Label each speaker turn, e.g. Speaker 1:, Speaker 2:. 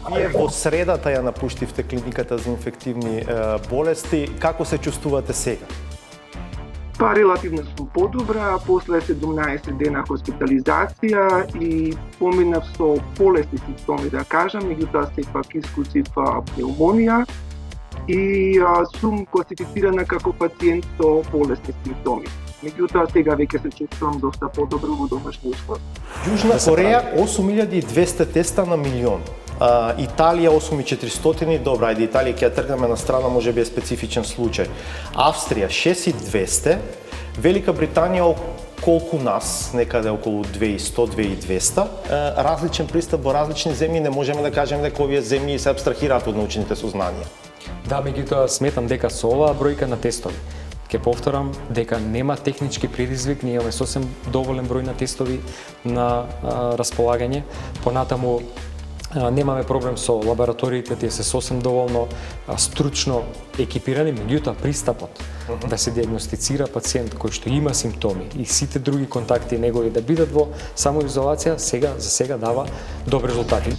Speaker 1: Вие во средата ја напуштивте клиниката за инфективни болести. Како се чувствувате сега?
Speaker 2: Па релативно сум подобра, после 17 дена хоспитализација и поминав со полесни симптоми, да кажам, меѓутоа сепак искусив пневмонија и сум класифицирана како пациент со полесни симптоми. Меѓутоа сега веќе се чувствувам доста подобро во домашни услови.
Speaker 1: Јужна Кореја 8200 теста на милион. Италија 8400, добра, ајде Италија ќе ја тргнеме на страна, може би е специфичен случај. Австрија 6200, Велика Британија колку нас, некаде околу 2100-2200. Различен пристап во различни земји, не можеме да кажеме дека овие земји се апстрахираат од научните сознанија.
Speaker 3: Да, меѓутоа сметам дека со оваа бројка на тестови, ќе повторам дека нема технички предизвик, ние имаме сосем доволен број на тестови на располагање. Понатаму немаме проблем со лабораториите, тие се сосем доволно стручно екипирани, меѓутоа пристапот да се диагностицира пациент кој што има симптоми и сите други контакти негови да бидат во самоизолација, за сега дава добри резултати.